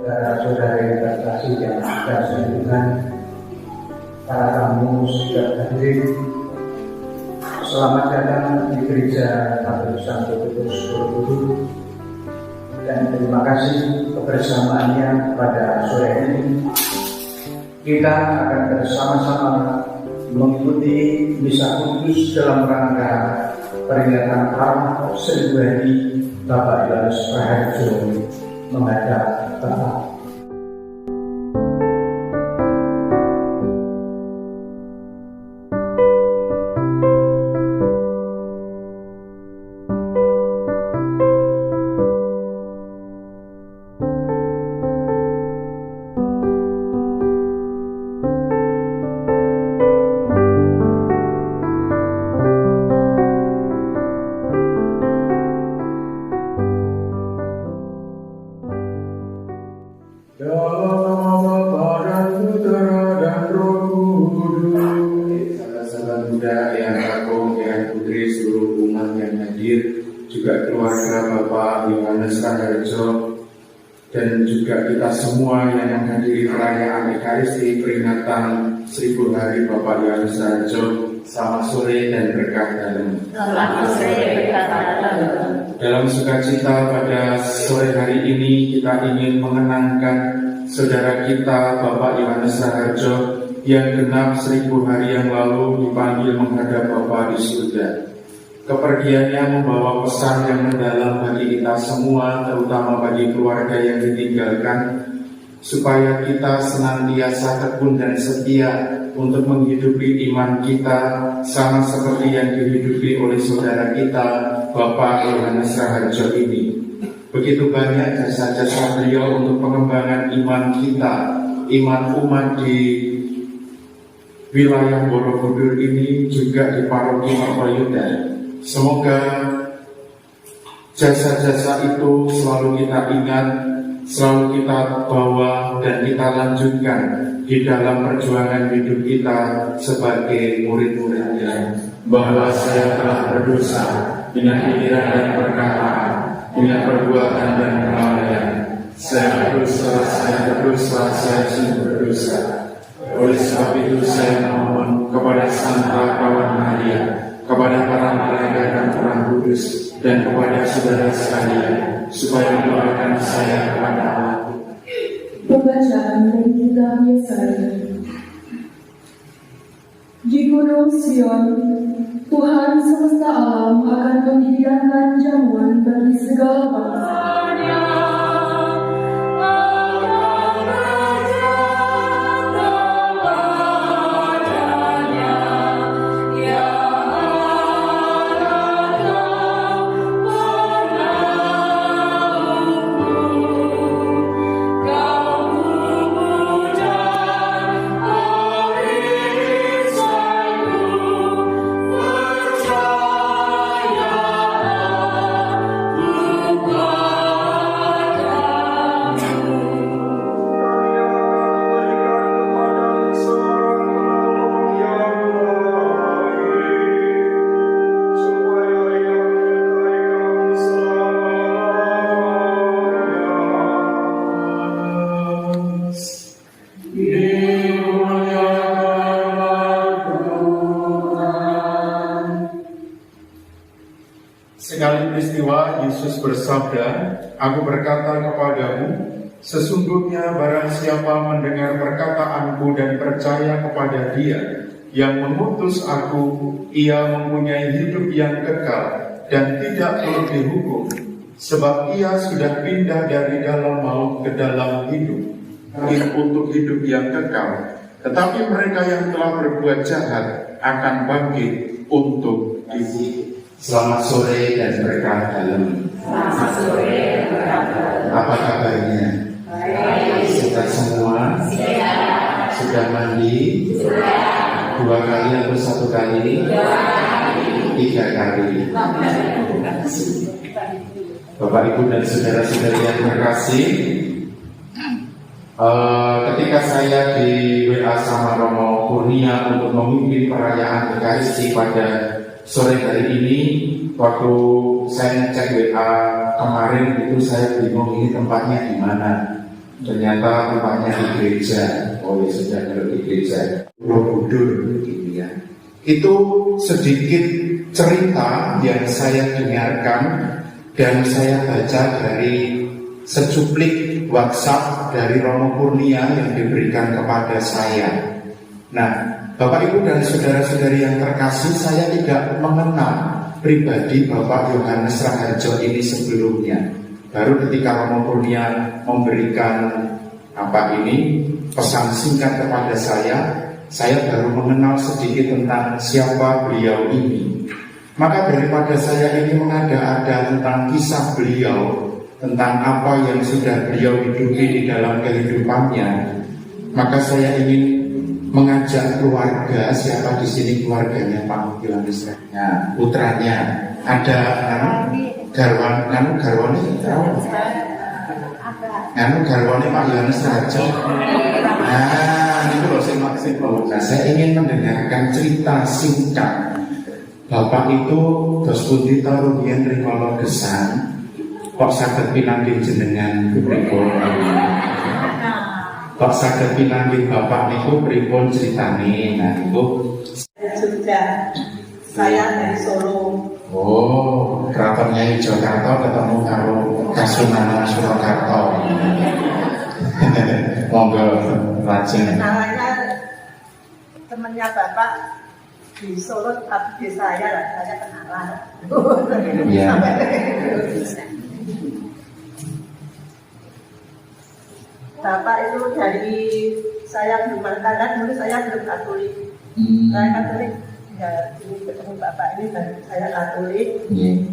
saudara yang terkasih yang dikasihi Tuhan, para tamu sudah hadir. Selamat datang di Gereja Katolik Santo Petrus Borobudur, dan terima kasih kebersamaannya pada sore ini. Kita akan bersama-sama mengikuti misa kudus dalam rangka peringatan arwah 1000 hari Bapak Yohanes Raharjo menghadap Bapa. Juga keluarga Bapak Yohanes Raharjo, dan juga kita semua yang menghadiri perayaan Ekaristi peringatan 1000 hari Bapak Yohanes Raharjo. Selamat sore dan berkah dalam. Selamat sore berkah dalam. Dalam sukacita pada sore hari ini kita ingin mengenangkan saudara kita Bapak Yohanes Raharjo yang genap 1000 hari yang lalu dipanggil menghadap Bapa di surga. Kepergiannya membawa pesan yang mendalam bagi kita semua, terutama bagi keluarga yang ditinggalkan, supaya kita senantiasa tekun dan setia untuk menghidupi iman kita sama seperti yang dihidupi oleh saudara kita Bapak Yohanes Raharjo ini. Begitu banyak jasa-jasa beliau untuk pengembangan iman kita, iman umat di wilayah Borobudur ini, juga di paroki Mertoyudan. Semoga jasa-jasa itu selalu kita ingat, selalu kita bawa dan kita lanjutkan di dalam perjuangan hidup kita sebagai murid-muridnya. Bahwa saya telah berdosa dengan pikiran dan perkataan, dengan perbuatan dan kelalaian. Saya berdosa, saya sungguh berdosa. Oleh sebab itu saya mohon kepada Santa Kawan Maria, kepada para malaikat dan orang kudus, dan kepada saudara sekalian, supaya mendoakan saya kepada Allah. Pembacaan dari kitab Yesaya. Di Gunung Sion, Tuhan semesta alam akan menghidangkan jamuan bagi segala bangsa. Sekali peristiwa Yesus bersabda, "Aku berkata kepadamu, sesungguhnya barang siapa mendengar perkataanku dan percaya kepada Dia yang mengutus aku, ia mempunyai hidup yang kekal dan tidak perlu dihukum, sebab ia sudah pindah dari dalam maut ke dalam hidup, untuk hidup yang kekal. Tetapi mereka yang telah berbuat jahat akan bangkit untuk dihukum." Selamat sore dan berkah dalam. Selamat sore berkah dalam. Apa kabarnya? Baik. Kita semua Siap. sudah mandi? Sudah. 2 kali atau 1 kali? 2 kali. 3 kali. Bapak, Ibu, dan saudara-saudari yang terkasih, ketika saya di WA sama Romo Kurnia untuk memimpin perayaan Ekaristi pada sore hari ini, waktu saya ngecek WA kemarin itu saya bingung ini tempatnya di mana. Ternyata rumahnya di gereja. Oh ya sudah, kalau di gereja Borobudur gitu ya. Itu sedikit cerita yang saya dengarkan dan saya baca dari secuplik WhatsApp dari Romo Kurnia yang diberikan kepada saya. Nah, Bapak Ibu dan saudara-saudari yang terkasih, saya tidak mengenal pribadi Bapak Yohanes Raharjo ini sebelumnya. Baru ketika Romo Kurnia memberikan pesan singkat kepada saya baru mengenal sedikit tentang siapa beliau ini. Maka daripada saya ini mengada-ada tentang kisah beliau, tentang apa yang sudah beliau hidupi di dalam kehidupannya, maka saya ingin mengajak keluarga. Siapa di sini keluarganya Pak Yohanes? Nah, putranya ada garwane Pak Yohanes Raharjo. Nah, itu loh sing. Nah, saya ingin mendengarkan cerita singkat. Bapak itu dos pundi ta rumiyin rikala gesang kok saged pinanggih jenengan pripun? Kok saged pinanggih Bapak niku pripun ceritane? Nah, niku Jogja. Saya dari Solo. oh, keratonnya Yogyakarta ketemu karo Kasunanan Surakarta. Monggo lajeng. Namanya temannya Bapak di Solo, tapi di saya kenalan. Iya. Bapak itu dari saya belum tangga dulu, saya belum Katolik. Saya Katolik. Ya, ini ketemu Bapak ini dan saya Katolik.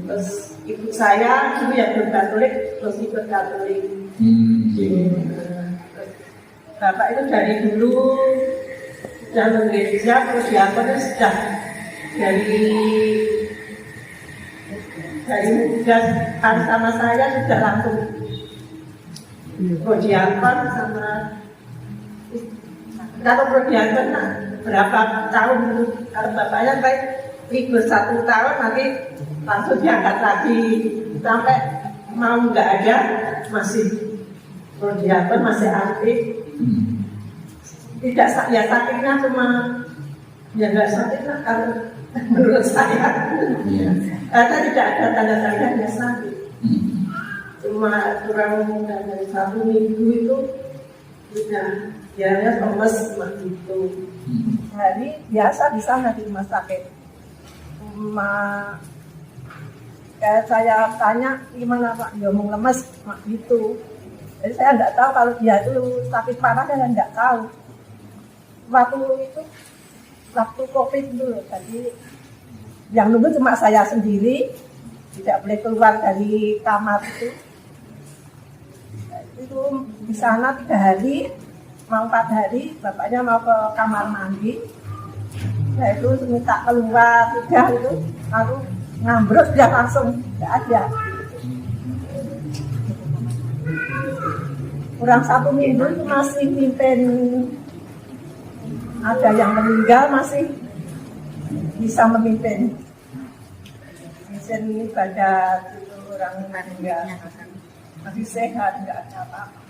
Terus ibu saya dulu yang belum Katolik, terus ikut Katolik. Bapak itu dari dulu sudah menggereja, terus diakonnya sudah dari muda sama saya sudah langsung prodiakon sama kalau prodiakon berapa tahun dulu, kalau bapaknya baik libur 1 tahun nanti langsung diangkat lagi sampai mau nggak ada masih prodiakon, masih aktif. Tidak, ya sakitnya cuma ya nggak sakit lah kalau menurut saya. Karena tidak ada tanda-tandanya sakit. Cuma kurang dari 1 minggu itu sudah dianya lemes seperti itu. Jadi biasa di sana di rumah sakit. Kayak saya tanya gimana Pak, dia ngomong lemes gitu. Jadi saya nggak tahu kalau dia itu sakit parah, saya nggak tahu. Waktu COVID dulu, jadi yang nunggu cuma saya sendiri, tidak boleh keluar dari kamar itu. Itu di sana 3 hari, mau 4 hari, bapaknya mau ke kamar mandi. Saya itu minta keluar, sudah itu, lalu ngambrus dia langsung, nggak ada. Kurang 1 minggu itu masih mimpin. Ada yang meninggal masih bisa memimpin. Mimpin ibadat itu orang meninggal masih sehat, nggak ada apa-apa.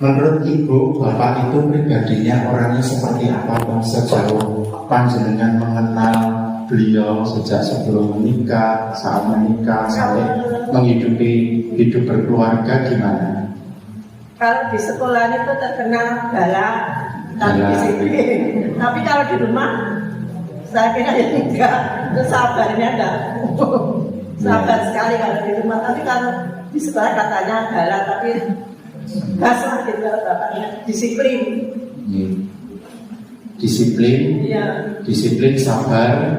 Menurut Ibu, Bapak itu pribadinya orangnya seperti apa? Sejauh panjenengan mengenal beliau sejak sebelum menikah, saat menikah, sampai menghidupi hidup berkeluarga gimana? Kalau di sekolah itu terkenal galak, tapi disiplin. Tapi kalau di rumah, saya kira ya enggak, itu sabarnya enggak. Sabar sekali kalau di rumah. Tapi kalau di sekolah katanya galak, tapi kasar gitu bapaknya, disiplin. Disiplin, Iya. disiplin, sabar,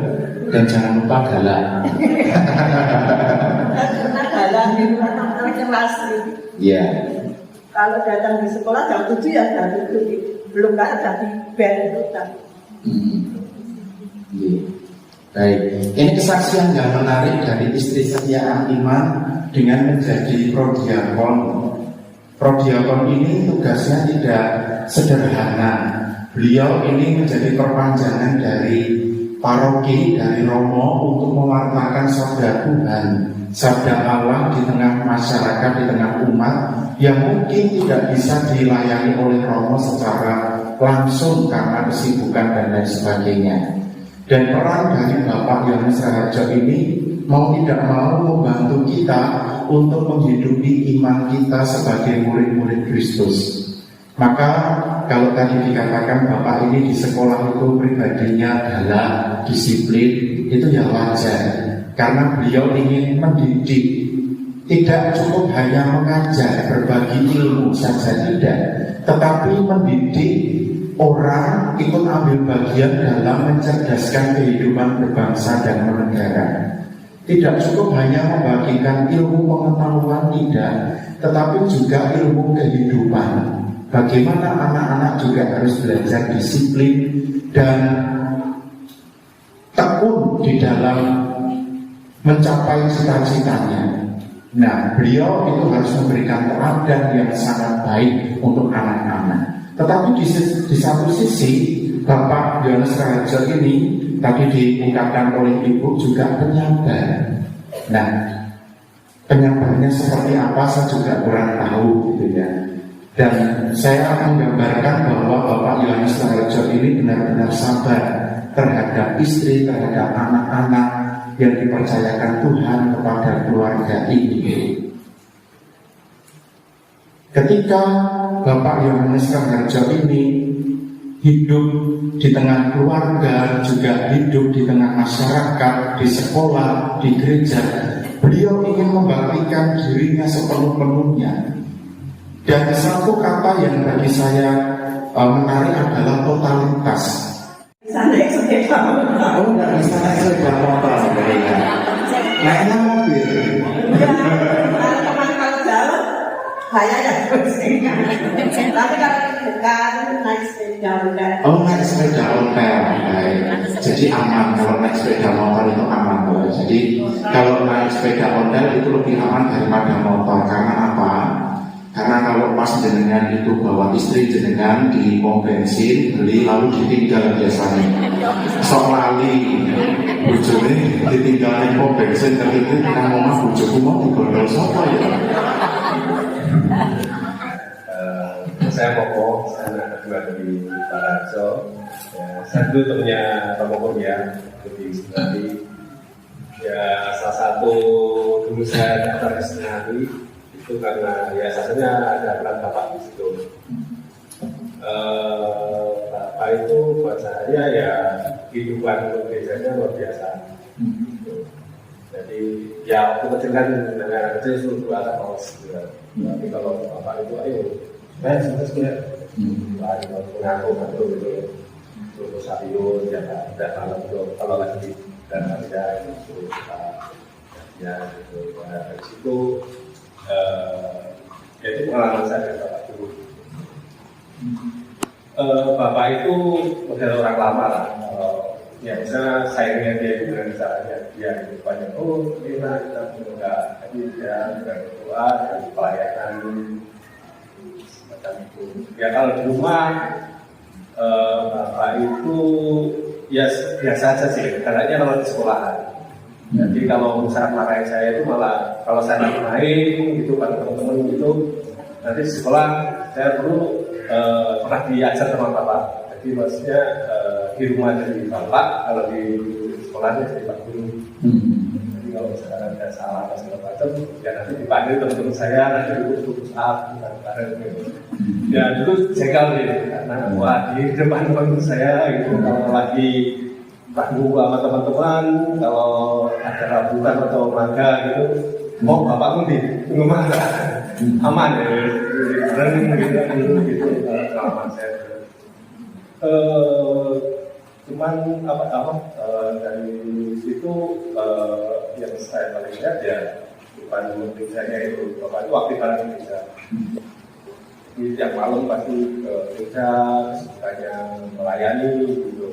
dan jangan lupa galak. Karena galak di rumah namanya keras. Iya. Kalau datang di sekolah jam 7 ya jam 7, belum nggak ada di bel itu kan. Baik, ini kesaksian yang menarik dari istri setia iman dengan menjadi prodiakon. Prodiakon ini tugasnya tidak sederhana. Beliau ini menjadi perpanjangan dari paroki, dari Romo untuk mewartakan sabda Tuhan, sabda Allah di tengah masyarakat masyarakat, di tengah umat yang mungkin tidak bisa dilayani oleh Romo secara langsung karena kesibukan dan lain sebagainya. Dan peran dari Bapak Yohanes Raharjo ini mau tidak mau membantu kita untuk menghidupi iman kita sebagai murid-murid Kristus. Maka kalau tadi dikatakan Bapak ini di sekolah itu pribadinya galak, disiplin, itu ya wajar. Karena beliau ingin mendidik, tidak cukup hanya mengajar, berbagi ilmu saja tidak, tetapi mendidik orang ikut ambil bagian dalam mencerdaskan kehidupan berbangsa dan bernegara. Tidak cukup hanya membagikan ilmu pengetahuan tidak, tetapi juga ilmu kehidupan. Bagaimana anak-anak juga harus belajar disiplin dan tekun di dalam mencapai cita-citanya. Nah, beliau itu harus memberikan teladan yang sangat baik untuk anak-anak. Tetapi di satu sisi, Bapak Yohanes Raharjo ini tadi diungkapkan oleh Ibu juga penyabar. Nah, penyabarnya seperti apa saya juga kurang tahu gitu ya. Dan saya menggambarkan bahwa Bapak Yohanes Raharjo ini benar-benar sabar terhadap istri, terhadap anak-anak yang dipercayakan Tuhan kepada keluarga ini. Ketika Bapak Yohanes Raharjo ini hidup di tengah keluarga, juga hidup di tengah masyarakat, di sekolah, di gereja, beliau ingin membaktikan dirinya sepenuh-penuhnya. Dan satu kata yang bagi saya menarik adalah totalitas. Naik sepeda motor. Oh, nggak bisa naik sepeda motor, ya. Naiknya mobil. Teman kalau jalan, bahaya tapi kalau dekat naik sepeda ontel. Oh, naik sepeda ontel, baik. Jadi aman kalau naik sepeda motor itu aman, loh. Jadi kalau naik sepeda ontel itu lebih aman daripada motor. Karena apa? Karena kalau pas jenengan itu bawa istri jenengan di pom bensin beli lalu ditinggal biasanya. Sok lali, bojone ditinggal di pom bensin ketika nang omah bojoku mau digondol sapa ya? Saya Koko, saya anak kedua dari Pak Raharjo. Saya dulu temannya Pak Koko ya, di Sebenarnya. Ya salah satu dulu saya daftar ke Sebenarnya itu karena ya sasarannya ada peran Bapak di situ. Bapak itu buat saya ya kehidupan gerejanya luar biasa. Jadi ya waktu kecil kan anak kecil suruh keluar kaos. Tapi kalau Bapak itu ayo, saya sebenarnya mengaku gitu, suruh sayur, ya kalau lagi dan ada itu ya gitu. Dari situ jadi pengalaman saya dengan Bapak dulu. Bapak itu model orang lama lah. Ya misalnya sayangnya dia dengan caranya dia itu banyak kita enggak, jadi dia dengan doa dan pelayanan semacam itu. Ya kalau di rumah Bapak itu ya biasa saja sih, karena kalau di sekolahan. Jadi kalau misalnya pakai saya itu malah kalau saya main gitu pada teman-teman gitu, nanti di sekolah saya perlu pernah diajar sama Bapak. Jadi maksudnya di rumah jadi Bapak, kalau di sekolahnya jadi Pak Guru. Jadi kalau misalkan ada salah atau segala macam, ya nanti dipanggil teman-teman saya, nanti putus bareng gitu. Ya dulu jegal gitu, karena wah di depan teman saya gitu, kalau lagi Bapak sama teman-teman, kalau ada rambutan atau mangga gitu, oh Bapak di rumah aman ya, gitu pengalaman saya. Cuman dari situ yang saya paling lihat ya bukan kerjanya itu, Bapak itu aktif dalam gereja. Di tiap malam pasti ke gereja, sukanya melayani gitu.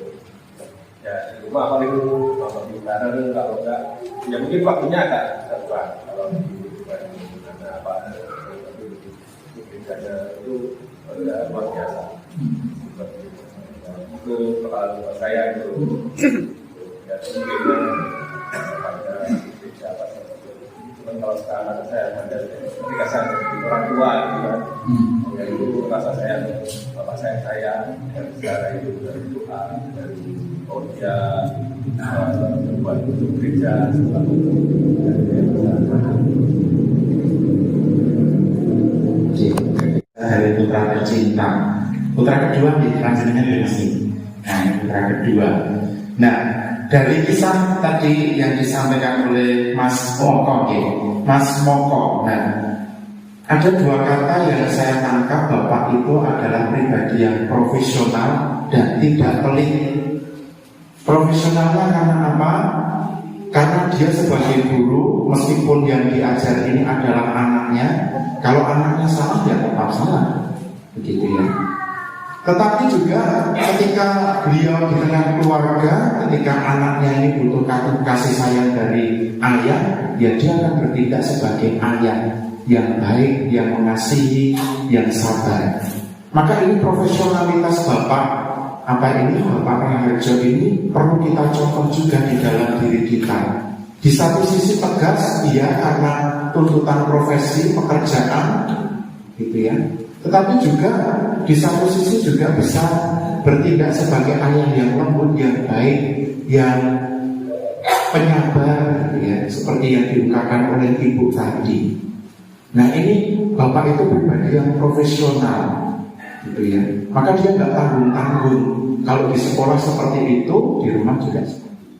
Ya di rumah paling nonton bareng, kalau enggak ya mungkin waktunya agak terbuang kalau karena apa kerjanya itu udah luar biasa. Itu pengalaman saya itu ya mungkin pada siapa. Cuman kalau sekarang saya ada ketika saya jadi orang tua gitu kan. Ya itu rasa sayang bapak saya dan secara itu dari Tuhan, dari dia membuat untuk gereja setelah itu dan dia dari putra tercinta. Putra kedua di transfernya dari sini. Nah, ini putra kedua. Nah, dari kisah tadi yang disampaikan oleh Mas Moko, Mas Moko. Nah, ada dua kata yang saya tangkap, Bapak itu adalah pribadi yang profesional dan tidak pelit. Profesionalnya karena apa? Karena dia sebagai guru, meskipun yang diajar ini adalah anaknya, kalau anaknya salah ya tetap salah, begitu ya. Tetapi juga ketika beliau di tengah keluarga, ketika anaknya ini butuh kasih sayang dari ayah, ya dia akan bertindak sebagai ayah yang baik, yang mengasihi, yang sabar. Maka ini profesionalitas Bapak. Apa ini Bapak Raharjo ini perlu kita contoh juga di dalam diri kita. Di satu sisi tegas, iya karena tuntutan profesi pekerjaan, gitu ya. Tetapi juga di satu sisi juga bisa bertindak sebagai ayah yang lembut, yang baik, yang penyabar, gitu ya, seperti yang diungkapkan oleh Ibu tadi. Nah ini Bapak itu pribadi yang profesional, gitu ya. Maka dia nggak tanggung-tanggung. Kalau di sekolah seperti itu, di rumah juga.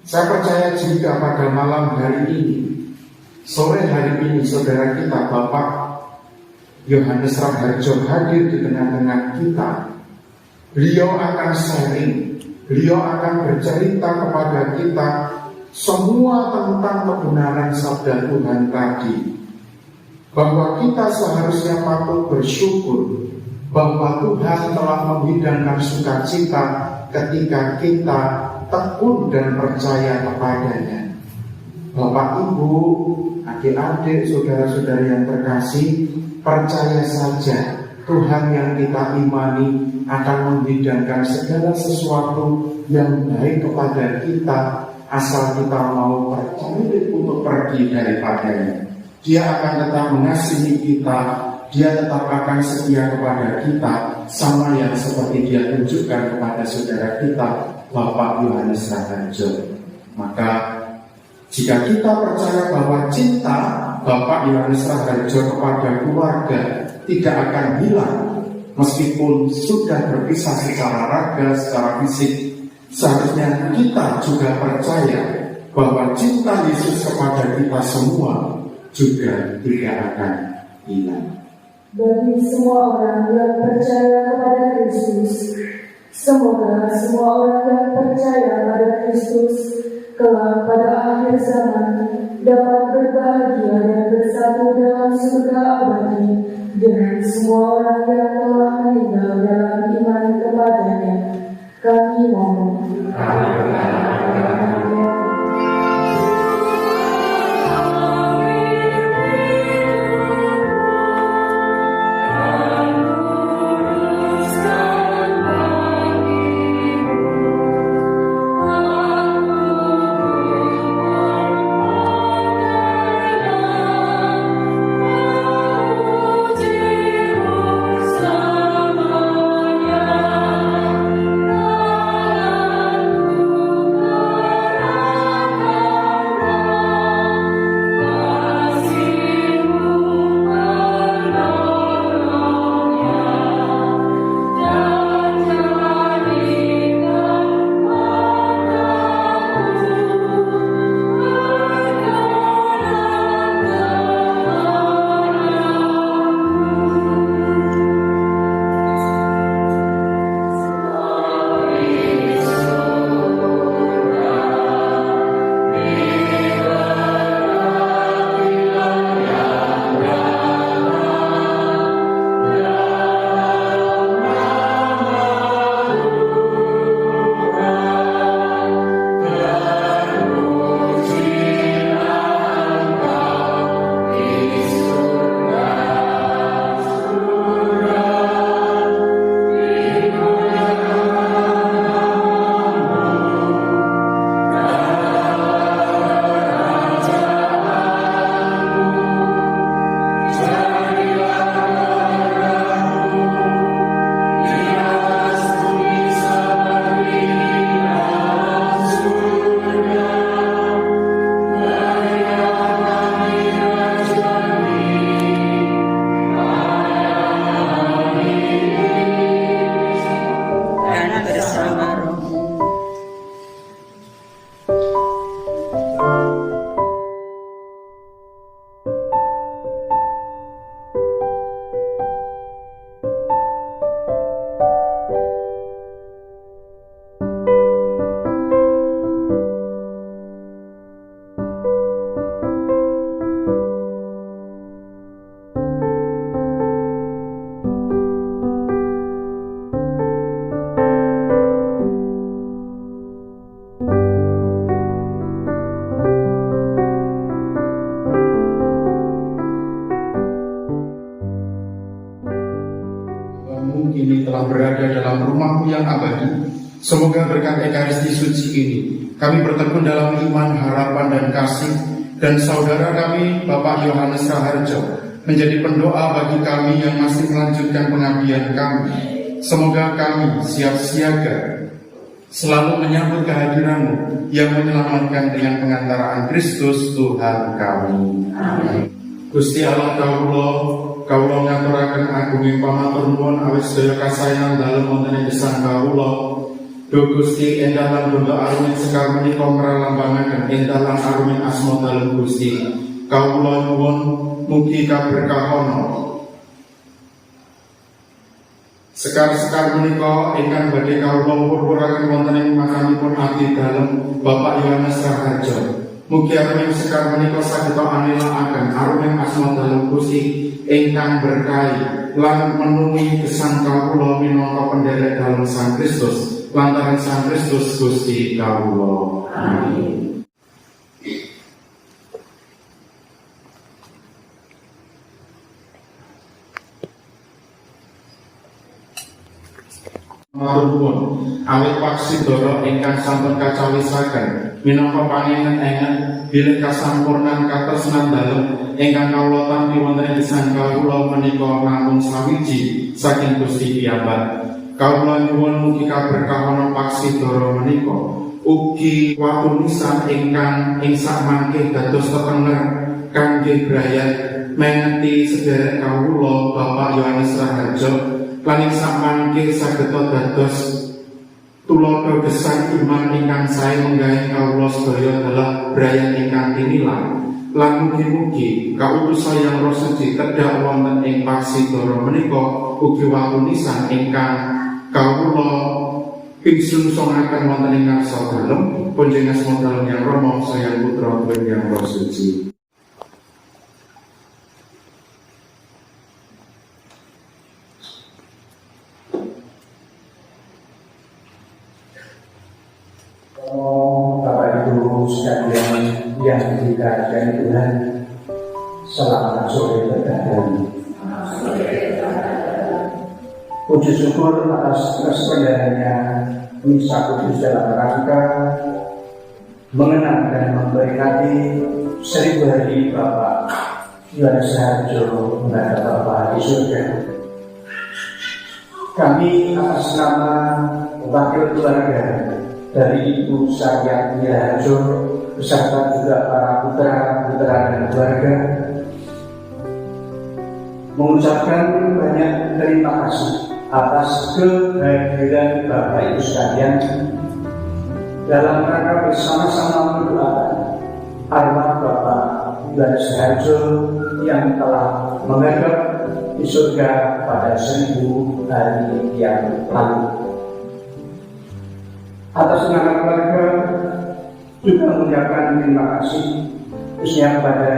Saya percaya jika pada malam hari ini, sore hari ini, saudara kita Bapak Yohanes Raharjo hadir di tengah-tengah kita, beliau akan sharing, beliau akan bercerita kepada kita semua tentang kebenaran sabda Tuhan tadi, bahwa kita seharusnya patut bersyukur bahwa Tuhan telah menghidangkan sukacita ketika kita tekun dan percaya kepadanya. Bapak, Ibu, adik-adik, saudara-saudari yang terkasih, percaya saja Tuhan yang kita imani akan menghidangkan segala sesuatu yang baik kepada kita, asal kita mau percaya untuk pergi daripadanya. Dia akan tetap mengasihi kita, dia tetap akan setia kepada kita, sama yang seperti dia tunjukkan kepada saudara kita, Bapak Yohanes Raharjo. Maka jika kita percaya bahwa cinta Bapak Yohanes Raharjo kepada keluarga tidak akan hilang, meskipun sudah berpisah secara raga, secara fisik, seharusnya kita juga percaya bahwa cinta Yesus kepada kita semua juga tidak akan hilang. Bagi semua orang yang percaya kepada Kristus, semoga semua orang yang percaya pada Kristus kelak pada akhir zaman dapat berbahagia dan bersatu dalam surga abadi dengan semua orang yang telah meninggal dalam iman kepadanya. Kami mohon. Selamanya. ini telah berada dalam rumah-Mu yang abadi. Semoga berkat Ekaristi suci ini kami bertekun dalam iman, harapan, dan kasih, dan saudara kami Bapak Yohanes Raharjo menjadi pendoa bagi kami yang masih melanjutkan pengabdian kami. Semoga kami siap siaga selalu menyambut kehadiran-Mu yang menyelamatkan dengan pengantaraan Kristus Tuhan kami. Amin. Gusti Allah kawula ngaturaken agunging pamatur nuwun awit sedaya kasayang dalem wonten ing gesang kawula. Duh Gusti endah lan bondo arumin sekar menika mralambangaken endah lan arumin asma dalem Gusti. Kawula nyuwun mugi kaberkahono sekar-sekar menika ingkang badhe kawula purpuraken wonten ing makamipun abdi dalem Bapak Yohanes Raharjo. Mugi arumin sekar menika saged anilaaken arumin asma dalem Gusti ingkang berkahi lan menuwi gesang kawula minangka penderek dalem Sang Kristus lantaran Sang Kristus Gusti kawula. Amin. Maturpun awit waksidara ingkang sampun kacawisaken minangka panginget-enget bilih kasampurnan katresnan dalem ingkang kawula tampi wonten ing gesang kawula menika namung sawiji saking Gusti piyambak. Kawula nyuwun mugi kaberkahono waksidara menika ugi watu nisan ingkang ing sakmangke dados tetenger kangge brayat mengeti sedherek kawula Bapak Yohanes Raharjo lan ing sakmangke saged dados tulodo gesang iman ingkang sae menggawe kawula sedaya dalah brayat ingkang tinilang. Lan mugi-mugi kautusan yang Roh Suci tedhak wonten ing waksidara menika ugi watu nisan ingkang kawula pingsungsungaken wonten ing ngarsa dalem panjenengan asma dalem yang Rama Sang Putra lan yang Roh Suci. Bapak Ibu sekalian yang dikasihi Tuhan, selamat sore berkah. Puji syukur atas kesedarannya Misa Kudus dalam rangka mengenang dan memperingati 1000 hari Bapak Yohanes Raharjo menghadap Bapa di surga. Kami atas nama wakil keluarga dari Ibu Saryati Raharjo beserta juga para putra-putra dan keluarga mengucapkan banyak terima kasih atas kehadiran Bapak Ibu sekalian dalam rangka bersama-sama mendoakan arwah Bapak Yohanes Raharjo yang telah menghadap di surga pada 1000 hari yang lalu. Atas nama keluarga juga mengucapkan terima kasih khususnya kepada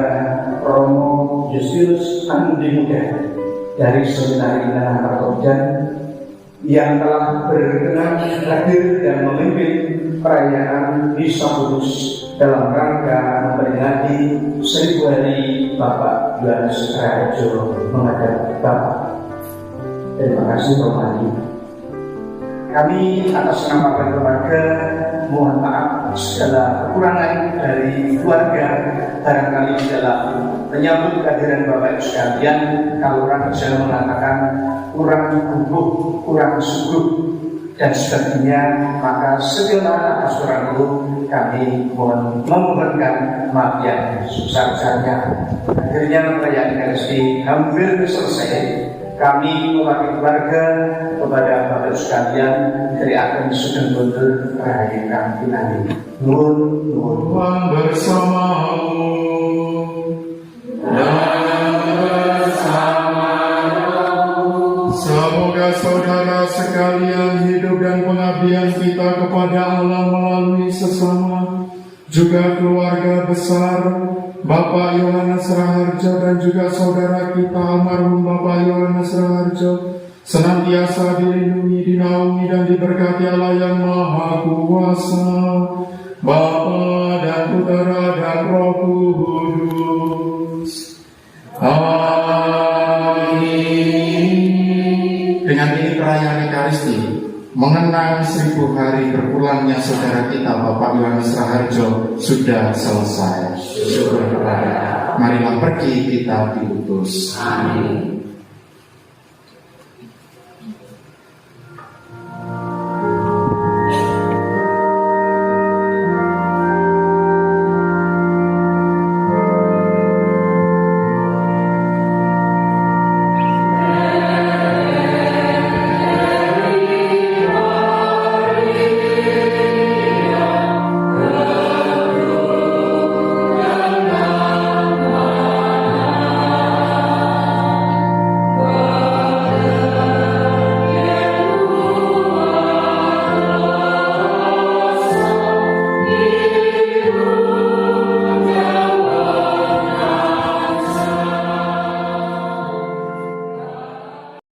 Romo Justius Andi Muda dari Seminari Danang Partojan yang telah berkenan hadir dan memimpin perayaan Misa Kudus dalam rangka memperingati 1000 hari Bapak Yohanes Raharjo menghadap Bapak. Terima kasih Romo. Kami atas nama keluarga mohon maaf segala kekurangan dari keluarga barangkali dalam menyambut kehadiran Bapak Ibu sekalian. Kalau orang bisa mengatakan kurang gugup, kurang sungguh dan sebagainya, maka segala atas kurang itu kami mohon memohonkan maaf yang sebesar-besarnya. Akhirnya perayaan Ekaristi hampir selesai. Kami mewakili keluarga kepada Bapak Ibu sekalian dari akan sugeng mundur rahayu kami nanti. Nuwun. Tuhan bersamamu dan bersamamu. Semoga saudara sekalian hidup dan pengabdian kita kepada Allah melalui sesama juga keluarga besar Bapak Yohanes Raharjo dan juga saudara kita almarhum Bapak Yohanes Raharjo senantiasa dilindungi, dinaungi dan diberkati Allah yang Maha Kuasa, Bapa dan Putra dan Roh Kudus. Amin. Dengan ini perayaan mengenang 1000 hari berpulangnya saudara kita Bapak Yohanes Raharjo sudah selesai. Syukur kepada Allah. Marilah pergi, kita diutus. Amin.